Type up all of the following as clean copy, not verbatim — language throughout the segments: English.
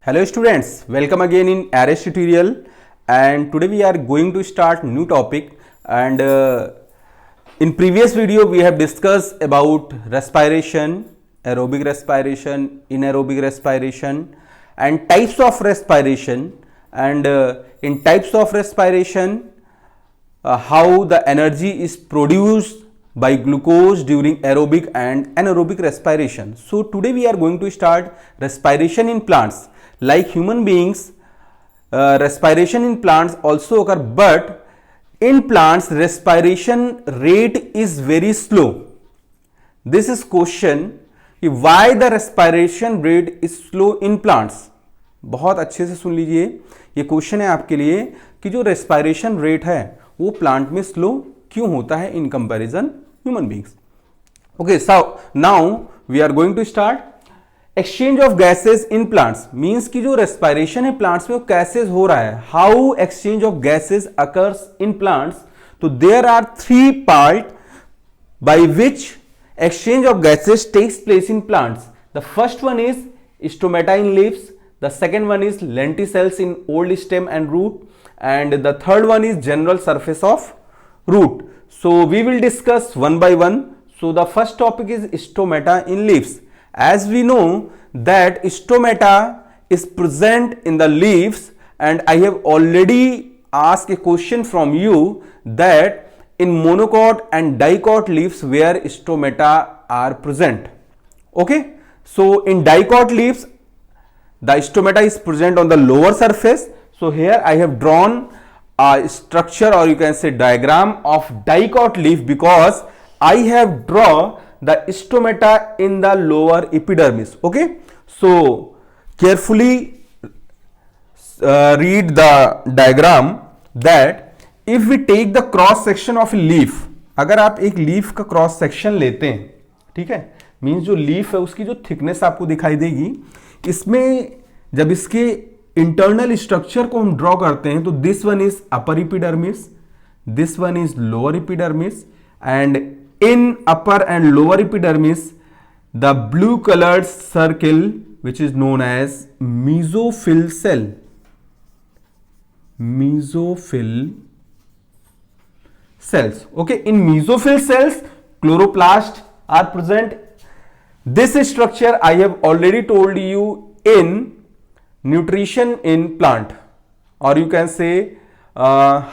Hello students, welcome again in ARES tutorial, and today we are going to start new topic. And in previous video we have discussed about respiration, aerobic respiration, anaerobic respiration and types of respiration, and in types of respiration how the energy is produced by glucose during aerobic and anaerobic respiration. So today we are going to start respiration in plants. Like human beings, respiration in plants also occur, but in plants respiration rate is very slow. This is question कि why the respiration rate is slow in plants. बहुत अच्छे से सुन लीजिए, ये question है आपके लिए कि जो respiration rate है वो प्लांट में स्लो क्यों होता है in comparison human beings. Okay, so now we are going to start. Exchange of gases in plants means कि जो रेस्पिरेशन है प्लांट्स में वो कैसे हो रहा है. How exchange of gases occurs in plants. तो there are three part by which exchange of gases takes place in plants. The first one is stomata in leaves, the second one is lenticels in old stem and root, and the third one is general surface of root. So we will discuss one by one. So the first topic is stomata in leaves. As we know that stomata is present in the leaves, and I have already asked a question from you that in monocot and dicot leaves where stomata are present. Okay, so in dicot leaves the stomata is present on the lower surface. So here I have drawn a structure, or you can say diagram of dicot leaf, because I have drawn the stomata in the lower epidermis. Okay, so carefully read the diagram that if we take the cross section of a leaf, अगर आप एक leaf का cross section लेते हैं, ठीक है, means जो leaf है उसकी जो थिकनेस आपको दिखाई देगी, इसमें जब इसके इंटरनल स्ट्रक्चर को हम ड्रॉ करते हैं तो this one is upper epidermis, this one is lower epidermis, and in upper and lower epidermis the blue coloured circle which is known as mesophyll cell. Mesophyll cells. Okay, in mesophyll cells chloroplast are present. This structure I have already told you in nutrition in plant, or you can say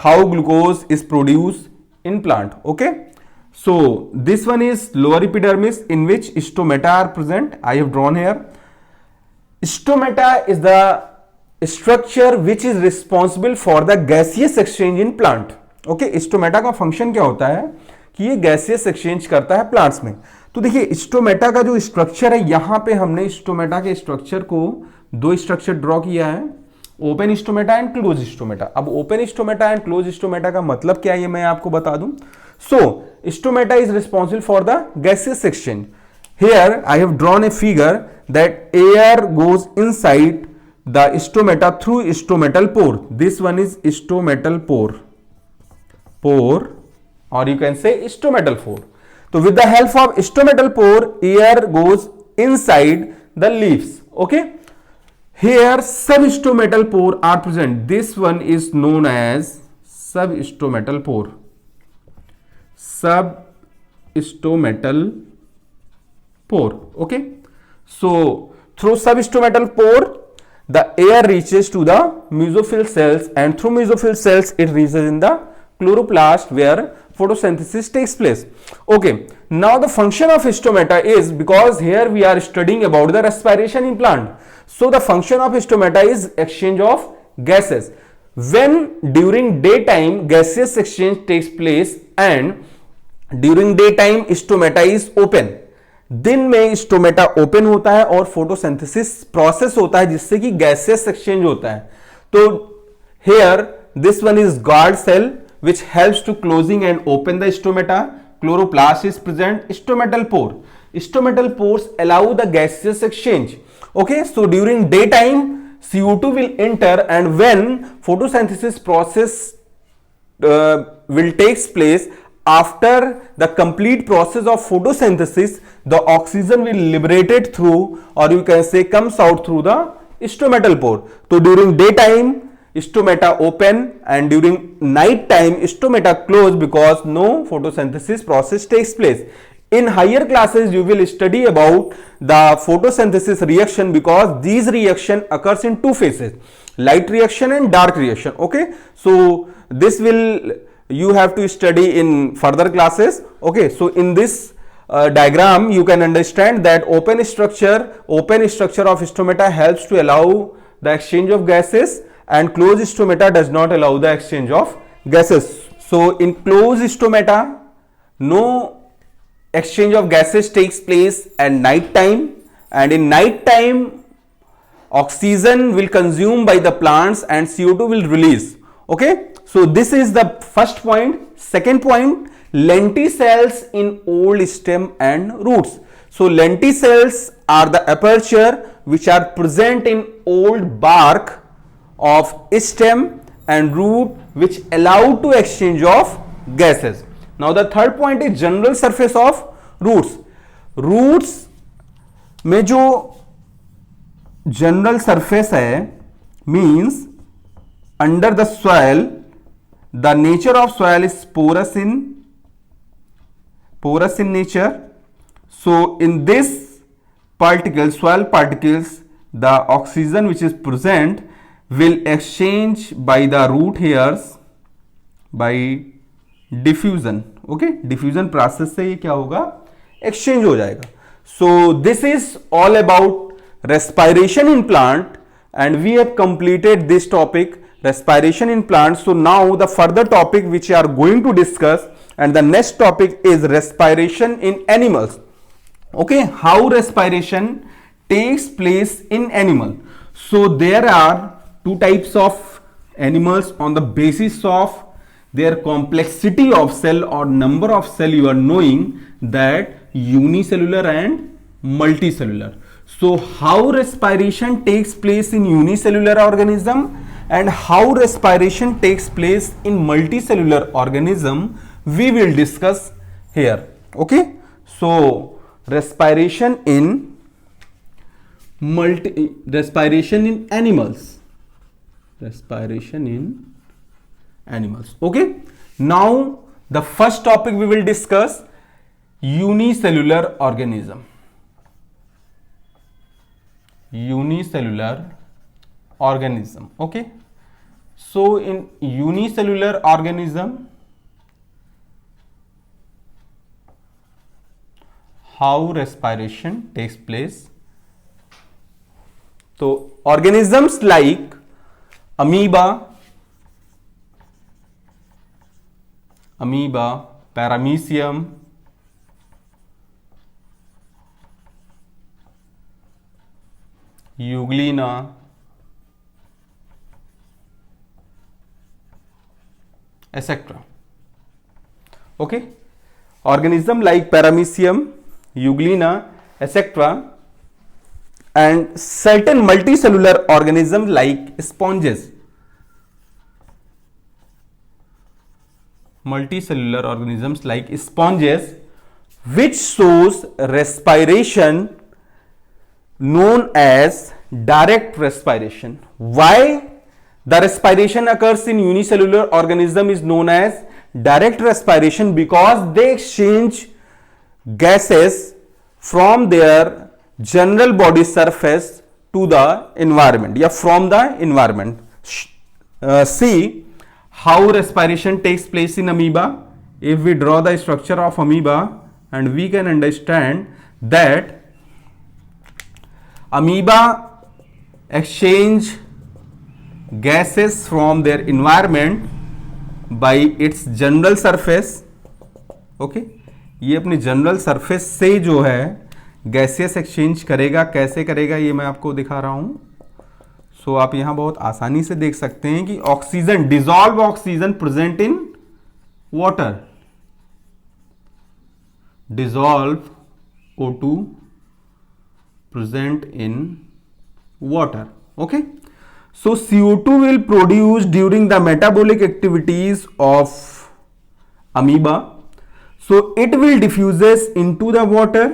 how glucose is produced in plant. Okay, so this one is lower epidermis in which stomata are present. I have drawn here. Stomata is the structure which is responsible for the gaseous exchange in plant. Okay, stomata का function क्या होता है कि ये gaseous exchange करता है plants में. तो देखिए स्टोमेटा का जो स्ट्रक्चर है, यहां पे हमने स्टोमेटा के स्ट्रक्चर को दो स्ट्रक्चर ड्रॉ किया है, open stomata and close stomata. अब open stomata and close stomata का मतलब क्या है ये मैं आपको बता दूं. So stomata is responsible for the gaseous exchange. Here I have drawn a figure that air goes inside the stomata through stomatal pore. This one is stomatal pore, or you can say stomatal pore. So with the help of stomatal pore, air goes inside the leaves. Okay, here substomatal pore are present. This one is known as substomatal pore. Substomatal pore. Okay, so through substomatal pore the air reaches to the mesophyll cells, and through mesophyll cells it reaches in the chloroplast where photosynthesis takes place. Okay, now the function of stomata is, because here we are studying about the respiration in plant, so the function of stomata is exchange of gases. When during daytime gaseous exchange takes place and during daytime stomata is open. दिन में stomata open होता है और photosynthesis process होता है जिससे कि gases exchange होता है. तो here this one is guard cell which helps to closing and open the stomata. Chloroplast is present. Stomatal pore. Stomatal pores allow the gaseous exchange. Okay, so during daytime CO2 will enter, and when photosynthesis process will takes place, after the complete process of photosynthesis, the oxygen will liberated through, or you can say comes out through the stomatal pore. So during daytime stomata open and during night time stomata close because no photosynthesis process takes place. In higher classes you will study about the photosynthesis reaction because these reaction occurs in two phases, light reaction and dark reaction. Okay, so this will you have to study in further classes. Okay, so in this diagram you can understand that open structure of stomata helps to allow the exchange of gases and closed stomata does not allow the exchange of gases. So in closed stomata no exchange of gases takes place at night time, and in night time oxygen will consume by the plants and CO2 will release. Okay, so this is the first point. Second point, lenticels in old stem and roots. So lenticels are the aperture which are present in old bark of stem and root which allow to exchange of gases. Now the third point is general surface of roots. Roots में जो general surface है means under the soil, the nature of soil is porous in nature. So in this soil particles, the oxygen which is present will exchange by the root hairs by diffusion. Okay, diffusion process से ये क्या होगा, exchange हो जाएगा. So this is all about respiration in plant and we have completed this topic, respiration in plants. So now the further topic which we are going to discuss, and the next topic is respiration in animals. Okay, how respiration takes place in animal. So there are two types of animals on the basis of their complexity of cell or number of cell. You are knowing that unicellular and multicellular. So how respiration takes place in unicellular organism and how respiration takes place in multicellular organism we will discuss here. Okay, so respiration in animals. Okay, now the first topic we will discuss, unicellular organism. Okay, so in unicellular organism, how respiration takes place. So organisms like amoeba, paramecium, euglena, etc. Okay, organism like paramecium, euglena, etc. and certain multicellular organisms like sponges. Which shows respiration known as direct respiration. Why the respiration occurs in unicellular organism is known as direct respiration? Because they exchange gases from their general body surface to the environment, from the environment. See how respiration takes place in amoeba. If we draw the structure of amoeba, and we can understand that amoeba exchange gases from their environment by its general surface. Okay, ये अपनी general surface से जो है gases exchange करेगा. कैसे करेगा ये मैं आपको दिखा रहा हूं. सो आप यहां बहुत आसानी से देख सकते हैं कि oxygen, dissolve oxygen present in water, dissolve O2 present in water. Okay, so CO2 will produce during the metabolic activities of amoeba. So it will diffuses into the water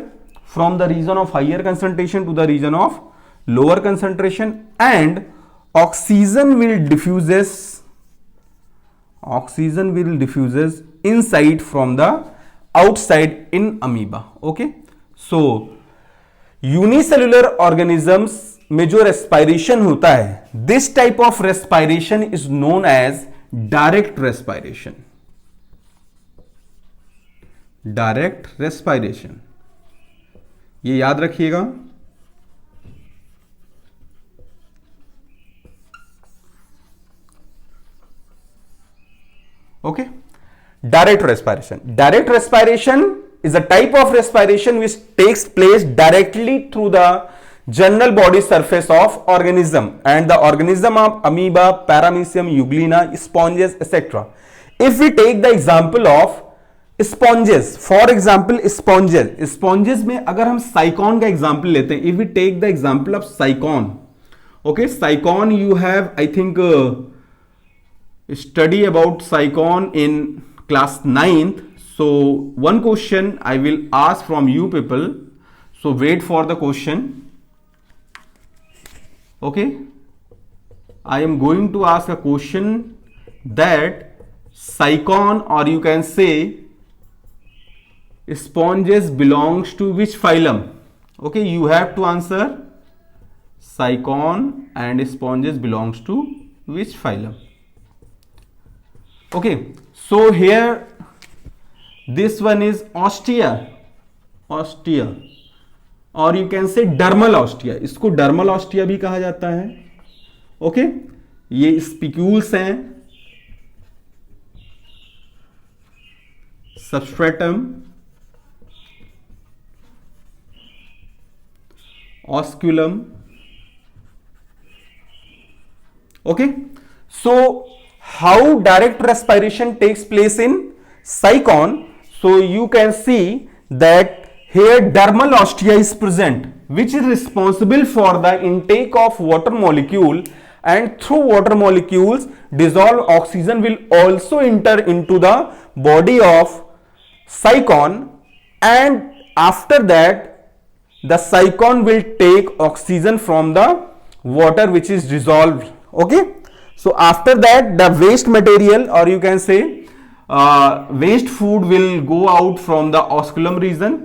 from the region of higher concentration to the region of lower concentration, and oxygen will diffuses inside from the outside in amoeba. Okay, so unicellular organisms में जो respiration होता है, this type of respiration is known as direct respiration. Direct respiration, ये याद रखिएगा. Okay, direct respiration is a type of respiration which takes place directly through the general body surface of organism, and the organism of amoeba, paramecium, euglena, sponges, etc. If we take the example of sponges, for example sponges में अगर हम साइकॉन का example लेते हैं, if we take the example of साइकॉन, okay, साइकॉन you have I think study about साइकॉन in class 9th. So one question I will ask from you people, so wait for the question. Okay, I am going to ask a question that cycon, or you can say sponges, belongs to which phylum. Okay, you have to answer cycon and sponges belongs to which phylum. Okay, so here this one is ostia, और you can say dermal ostia. इसको dermal ostia भी कहा जाता है. Okay, ये spicules हैं, substratum, osculum. Okay, so how direct respiration takes place in cycon? So you can see that here dermal ostia is present, which is responsible for the intake of water molecule, and through water molecules dissolved oxygen will also enter into the body of cycon, and after that the cycon will take oxygen from the water which is dissolved. Okay, so after that the waste material, or you can say waste food will go out from the osculum region.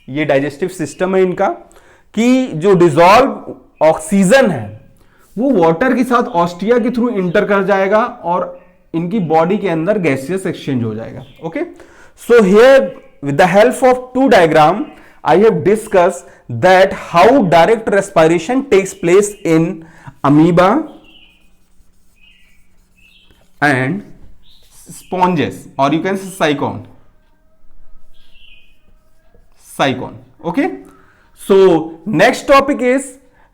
ये digestive system है इनका, कि जो dissolve oxygen है वो water के साथ ostia के थ्रू इंटर कर जाएगा और इनकी बॉडी के अंदर गैसियस एक्सचेंज हो जाएगा. Okay, so here with the help of two diagram I have discuss that how direct respiration takes place in amoeba and sponges, or you can say cycon. Okay, so next topic is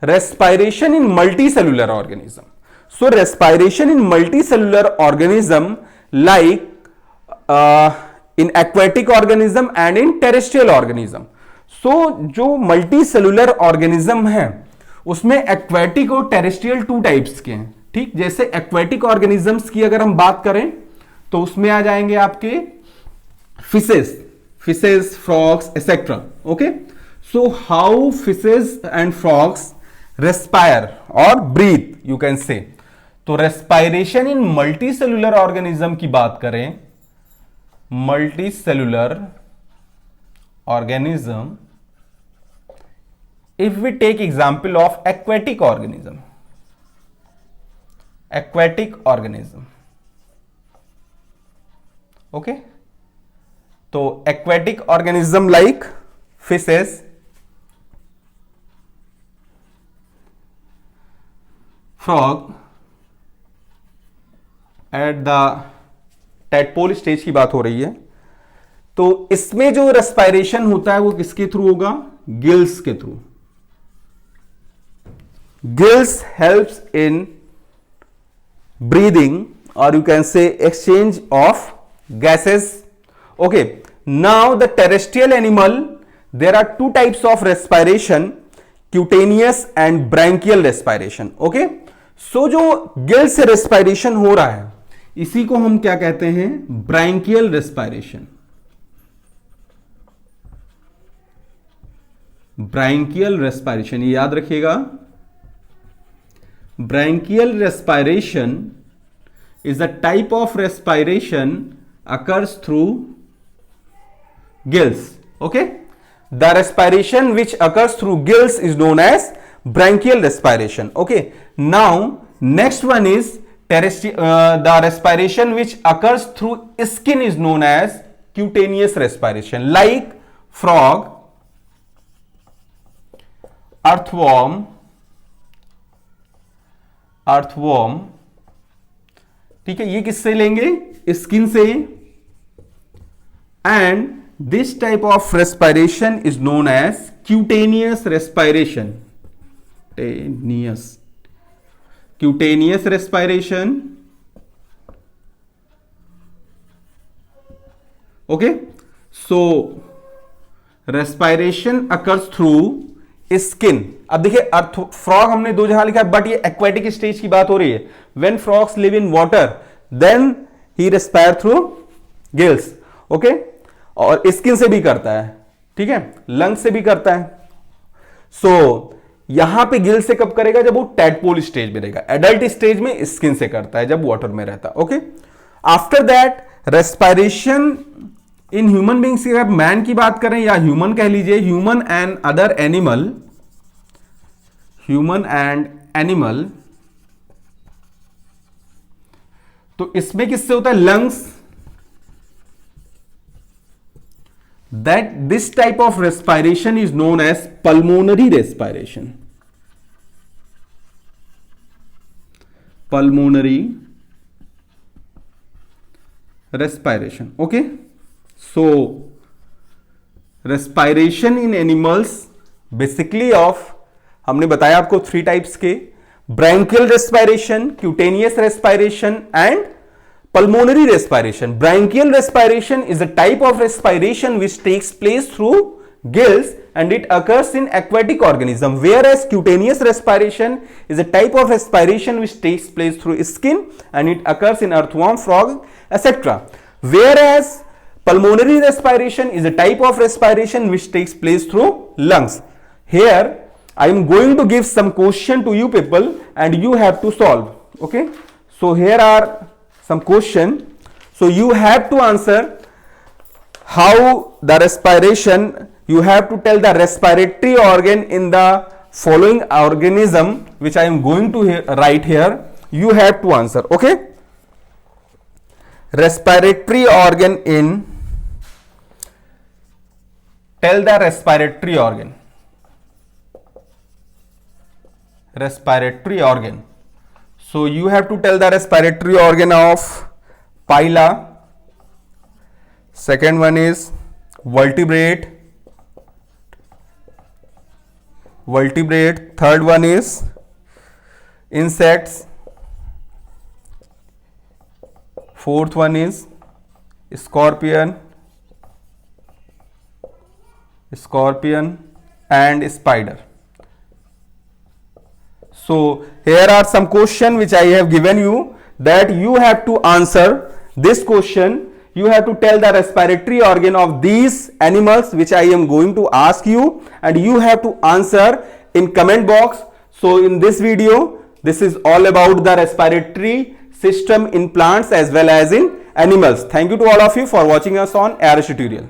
respiration in multicellular organism. So respiration in multicellular organism, like in aquatic organism and in terrestrial organism. So जो multicellular organism है उसमें aquatic और terrestrial two types के हैं. ठीक, जैसे aquatic organisms की अगर हम बात करें तो उसमें आ जाएंगे आपके fishes, frogs, etcetera. Okay, so how fishes and frogs respire और ब्रीथ, यू कैन से. तो रेस्पायरेशन इन मल्टीसेलुलर ऑर्गेनिज्म की बात करें, multicellular organism, if we take example of aquatic organism, okay, तो aquatic organism like fishes, frog, at the tadpole stage की बात हो रही है. तो इसमें जो रेस्पायरेशन होता है वो किसके थ्रू होगा? गिल्स के through. Gills helps in breathing, or you can say exchange of gases. Okay, now the terrestrial animal, there are two types of respiration, cutaneous and branchial respiration. Okay, so जो गिल से respiration हो रहा है इसी को हम क्या कहते हैं? Branchial respiration. ब्रांकियल रेस्पिरेशन, ये याद रखिएगा, branchial respiration is the type of respiration occurs through gills. Okay, the respiration which occurs through gills is known as bronchial respiration. Okay, now next one is the respiration which occurs through skin is known as cutaneous respiration, like frog, earthworm, ठीक है, ये किससे लेंगे, skin से, and this type of respiration is known as cutaneous respiration, cutaneous respiration. Okay, so respiration occurs through skin. अब देखिए, frog हमने दो जगह लिखा है, बट ये एक्वेटिक स्टेज की बात हो रही है. When frogs live in water then he respire through gills. Okay, और स्किन से भी करता है, ठीक है, लंग्स से भी करता है. सो यहां पे गिल से कब करेगा, जब वो टैडपोल स्टेज में रहेगा. एडल्ट स्टेज में स्किन से करता है, जब वाटर में रहता है. Okay, after that respiration in human beings की अगर मैन की बात करें या ह्यूमन कह लीजिए, human and other animal, human and animal, तो इसमें किससे होता है, lungs. That this type of respiration is known as pulmonary respiration, pulmonary respiration. Okay, so respiration in animals basically of, हमने बताया आपको 3 टाइप्स के, branchial respiration, cutaneous respiration and pulmonary respiration. Bronchial respiration is a type of respiration which takes place through gills and it occurs in aquatic organism, whereas cutaneous respiration is a type of respiration which takes place through skin and it occurs in earthworm, frog, etc. Whereas pulmonary respiration is a type of respiration which takes place through lungs. Here I am going to give some question to you people and you have to solve. Okay, so here are some question, so you have to answer how the respiration, you have to tell the respiratory organ in the following organism which I am going to write here. You have to answer. Okay, respiratory organ in, tell the respiratory organ, respiratory organ. So you have to tell the respiratory organ of pila. Second one is vertebrate. Third one is insects. Fourth one is scorpion and spider. So here are some question which I have given you, that you have to answer this question. You have to tell the respiratory organ of these animals which I am going to ask you, and you have to answer in comment box. So in this video, this is all about the respiratory system in plants as well as in animals. Thank you to all of you for watching us on ARS tutorial.